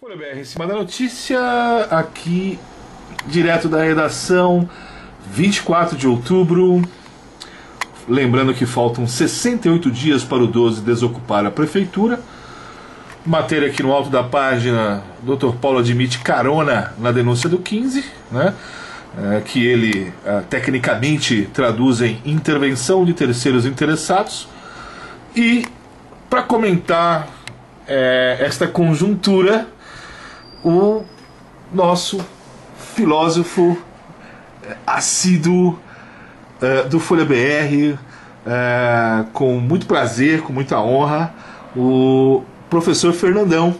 Folha BR, em cima da notícia, aqui, direto da redação, 24 de outubro. Lembrando que faltam 68 dias para o 12 desocupar a prefeitura. Matéria aqui no alto da página, Dr. Paulo admite carona na denúncia do 15, né? Que ele tecnicamente traduz em intervenção de terceiros interessados. E para comentar esta conjuntura, o nosso filósofo assíduo do Folha BR, com muito prazer, com muita honra, o professor Fernandão,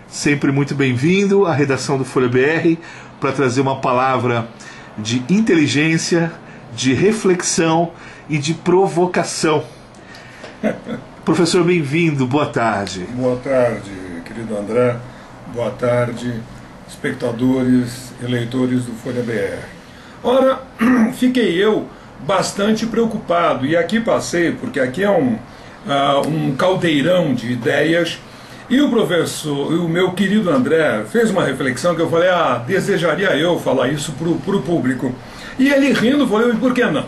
sempre muito bem-vindo à redação do Folha BR para trazer uma palavra de inteligência, de reflexão e de provocação. Professor, bem-vindo, boa tarde. Boa tarde, querido André. Boa tarde, espectadores e leitores do Folha BR. Ora, fiquei eu bastante preocupado, e aqui passei, porque aqui é um caldeirão de ideias, e o professor, o meu querido André, fez uma reflexão que eu falei, desejaria eu falar isso para o público. E ele rindo, falou, por que não?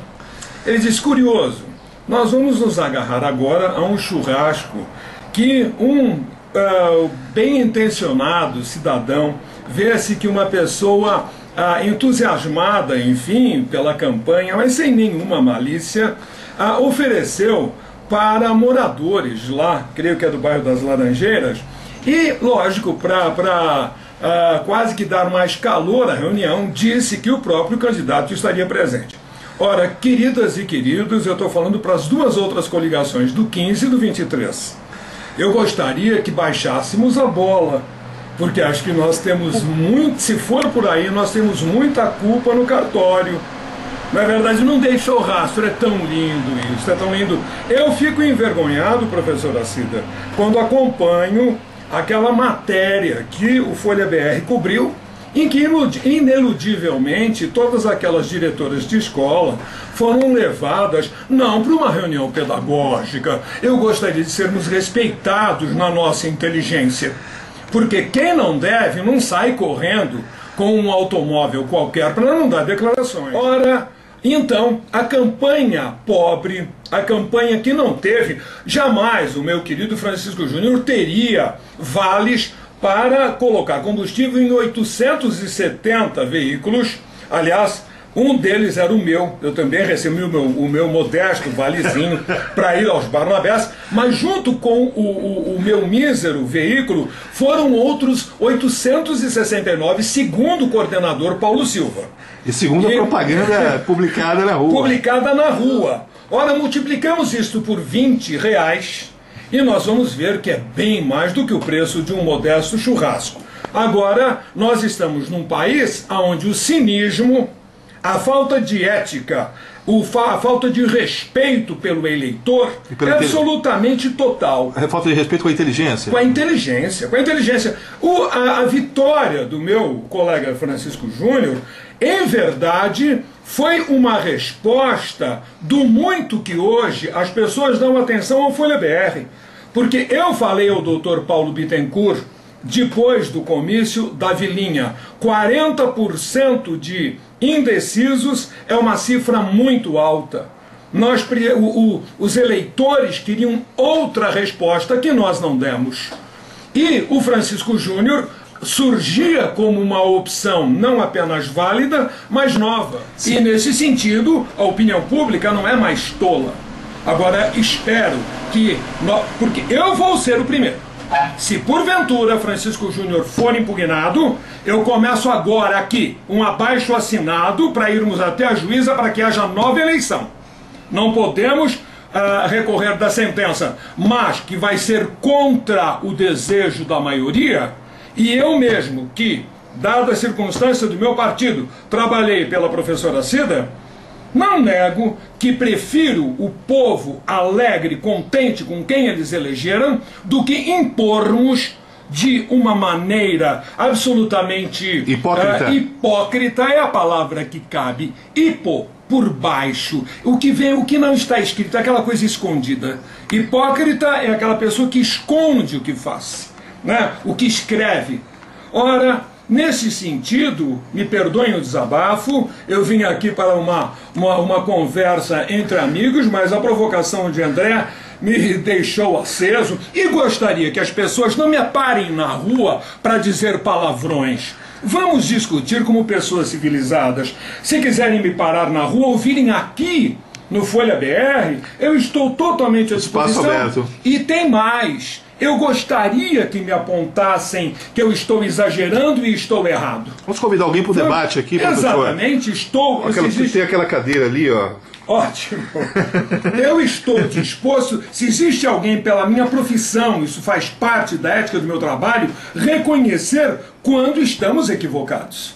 Ele disse, curioso, nós vamos nos agarrar agora a um churrasco que bem intencionado cidadão vê-se que uma pessoa entusiasmada, enfim, pela campanha, mas sem nenhuma malícia, ofereceu para moradores lá, creio que é do bairro das Laranjeiras, e, lógico, para quase que dar mais calor à reunião, disse que o próprio candidato estaria presente. Ora, queridas e queridos, eu estou falando para as duas outras coligações, do 15 e do 23. Eu gostaria que baixássemos a bola, porque acho que nós temos muito, se for por aí, nós temos muita culpa no cartório. Na verdade, não deixou rastro, é tão lindo isso, é tão lindo. Eu fico envergonhado, professora Cida, quando acompanho aquela matéria que o Folha BR cobriu, em que ineludivelmente todas aquelas diretoras de escola foram levadas, não para uma reunião pedagógica, eu gostaria de sermos respeitados na nossa inteligência, porque quem não deve não sai correndo com um automóvel qualquer para não dar declarações. Ora, então, a campanha pobre, a campanha que não teve, jamais o meu querido Francisco Júnior teria vales para colocar combustível em 870 veículos. Aliás, um deles era o meu, eu também recebi o meu modesto valezinho para ir aos Barnabés, mas junto com o meu mísero veículo foram outros 869, segundo o coordenador Paulo Silva. E segundo a propaganda publicada na rua. Publicada na rua. Ora, multiplicamos isto por R$20, e nós vamos ver que é bem mais do que o preço de um modesto churrasco. Agora, nós estamos num país onde o cinismo, a falta de ética, a falta de respeito pelo eleitor é absolutamente total. A falta de respeito com a inteligência? Com a inteligência, com a inteligência. A vitória do meu colega Francisco Júnior, em verdade, foi uma resposta do muito que hoje as pessoas dão atenção ao Folha BR. Porque eu falei ao doutor Paulo Bittencourt, depois do comício da Vilinha, 40% de indecisos é uma cifra muito alta. Os eleitores queriam outra resposta que nós não demos. E o Francisco Júnior surgia como uma opção não apenas válida, mas nova. Sim. E nesse sentido, a opinião pública não é mais tola. Agora, espero que... Porque eu vou ser o primeiro. Se porventura Francisco Júnior for impugnado, eu começo agora aqui um abaixo-assinado para irmos até a juíza para que haja nova eleição. Não podemos recorrer da sentença, mas que vai ser contra o desejo da maioria, e eu mesmo, que, dada a circunstância do meu partido, trabalhei pela professora Cida, não nego que prefiro o povo alegre, contente com quem eles elegeram, do que impormos de uma maneira absolutamente hipócrita é a palavra que cabe, por baixo, o que não está escrito, é aquela coisa escondida. Hipócrita é aquela pessoa que esconde o que faz, né? O que escreve. Ora, nesse sentido, me perdoem o desabafo, eu vim aqui para uma conversa entre amigos, mas a provocação de André me deixou aceso e gostaria que as pessoas não me parem na rua para dizer palavrões. Vamos discutir como pessoas civilizadas. Se quiserem me parar na rua ou virem aqui no Folha BR, eu estou totalmente à disposição. Espaço aberto. E tem mais. Eu gostaria que me apontassem que eu estou exagerando e estou errado. Vamos convidar alguém para o debate aqui, professor? Exatamente, estou... Tem aquela cadeira ali, ó. Ótimo. Eu estou disposto, se existe alguém pela minha profissão, isso faz parte da ética do meu trabalho, reconhecer quando estamos equivocados.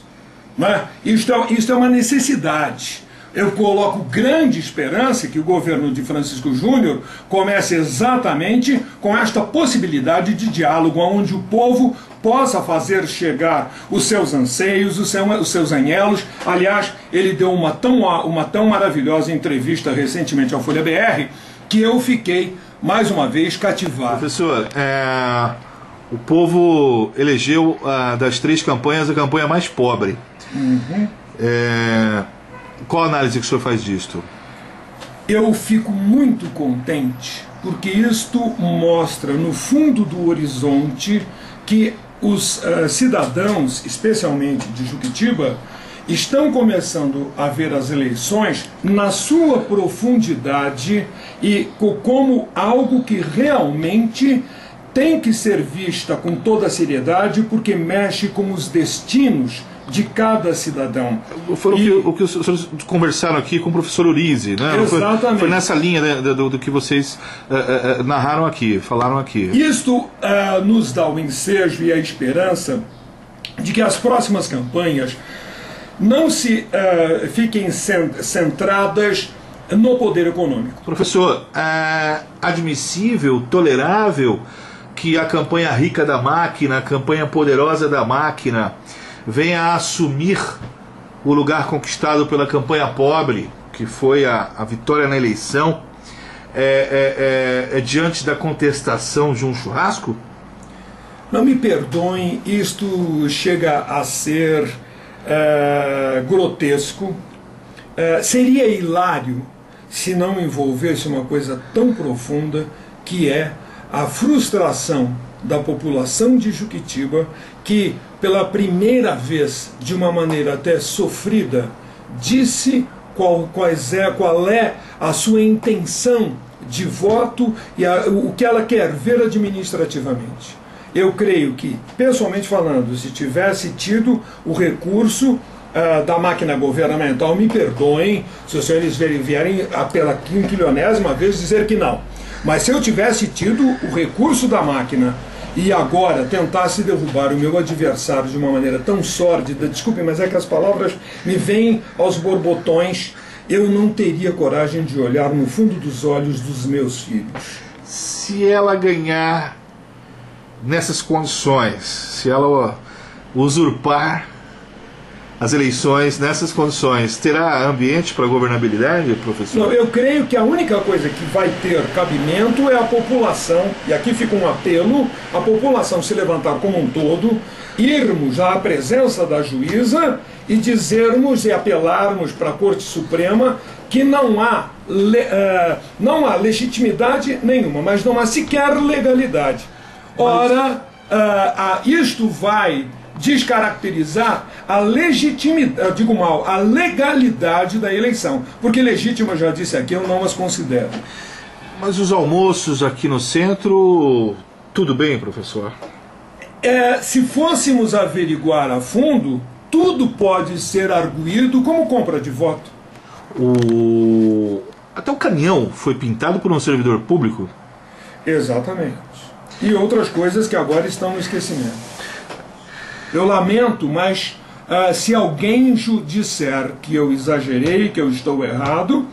Né? Isto é uma necessidade. Eu coloco grande esperança que o governo de Francisco Júnior comece exatamente com esta possibilidade de diálogo, onde o povo possa fazer chegar os seus anseios, os seus anhelos. Aliás, ele deu uma tão maravilhosa entrevista recentemente ao Folha BR que eu fiquei, mais uma vez, cativado. Professor, o povo elegeu das 3 campanhas a campanha mais pobre. Uhum. Qual a análise que o senhor faz disto? Eu fico muito contente, porque isto mostra no fundo do horizonte que os cidadãos, especialmente de Juquitiba, estão começando a ver as eleições na sua profundidade e como algo que realmente tem que ser vista com toda a seriedade, porque mexe com os destinos de cada cidadão. Foi o que os senhores conversaram aqui com o professor Urize, né? Exatamente. Foi nessa linha do que vocês narraram aqui, falaram aqui. Isto nos dá o ensejo e a esperança de que as próximas campanhas não se fiquem centradas no poder econômico. Professor, é admissível, tolerável que a campanha rica da máquina, a campanha poderosa da máquina, venha a assumir o lugar conquistado pela campanha pobre, que foi a vitória na eleição, diante da contestação de um churrasco? Não me perdoem, isto chega a ser grotesco. Seria hilário se não envolvesse uma coisa tão profunda, que é a frustração da população de Juquitiba, que pela primeira vez, de uma maneira até sofrida, disse qual é a sua intenção de voto e o que ela quer ver administrativamente. Eu creio que, pessoalmente falando, se tivesse tido o recurso da máquina governamental, me perdoem se os senhores vierem pela quinquilionésima vez dizer que não. Mas se eu tivesse tido o recurso da máquina e agora tentasse derrubar o meu adversário de uma maneira tão sórdida, desculpem, mas é que as palavras me vêm aos borbotões, eu não teria coragem de olhar no fundo dos olhos dos meus filhos. Se ela ganhar nessas condições, se ela usurpar as eleições nessas condições, terá ambiente para governabilidade, professor? Não, eu creio que a única coisa que vai ter cabimento é a população, e aqui fica um apelo, a população se levantar como um todo, irmos à presença da juíza e dizermos e apelarmos para a Corte Suprema que não há legitimidade nenhuma, mas não há sequer legalidade. Ora, isto vai descaracterizar a legitimidade, a legalidade da eleição, porque legítima, já disse aqui, eu não as considero. Mas os almoços aqui no centro, tudo bem, professor? Se fôssemos averiguar a fundo, tudo pode ser arguído como compra de voto. Até o caminhão foi pintado por um servidor público? Exatamente. E outras coisas que agora estão no esquecimento. Eu lamento, mas se alguém disser que eu exagerei, que eu estou errado,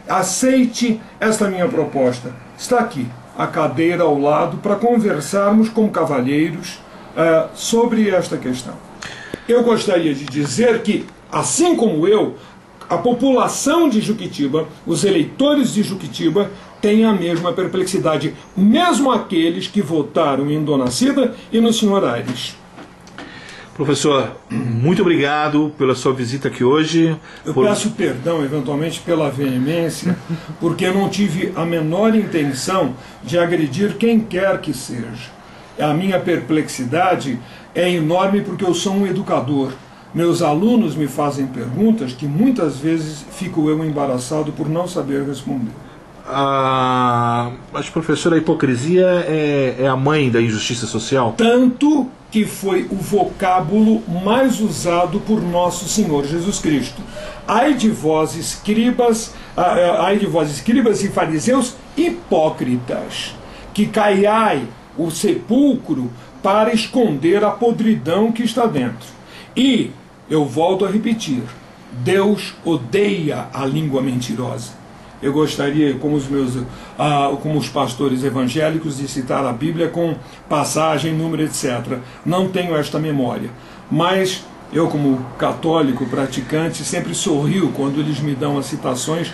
aceite esta minha proposta. Está aqui, a cadeira ao lado, para conversarmos como cavalheiros sobre esta questão. Eu gostaria de dizer que, assim como eu, a população de Juquitiba, os eleitores de Juquitiba, têm a mesma perplexidade, mesmo aqueles que votaram em Dona Cida e no Sr. Aires. Professor, muito obrigado pela sua visita aqui hoje. Eu peço perdão, eventualmente, pela veemência, porque eu não tive a menor intenção de agredir quem quer que seja. A minha perplexidade é enorme porque eu sou um educador. Meus alunos me fazem perguntas que muitas vezes fico eu embaraçado por não saber responder. Mas, professor, a hipocrisia é a mãe da injustiça social? Tanto que foi o vocábulo mais usado por nosso Senhor Jesus Cristo. Ai de vós, escribas e fariseus hipócritas, que caiai o sepulcro para esconder a podridão que está dentro. E, eu volto a repetir, Deus odeia a língua mentirosa. Eu gostaria, como os pastores evangélicos, de citar a Bíblia com passagem, número, etc. Não tenho esta memória, mas eu, como católico praticante, sempre sorrio quando eles me dão as citações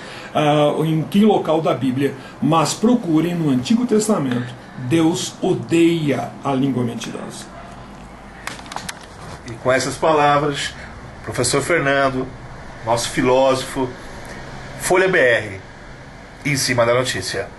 em que local da Bíblia. Mas procurem no Antigo Testamento. Deus odeia a língua mentirosa. E com essas palavras, professor Fernando, nosso filósofo, Folha BR, em cima da notícia.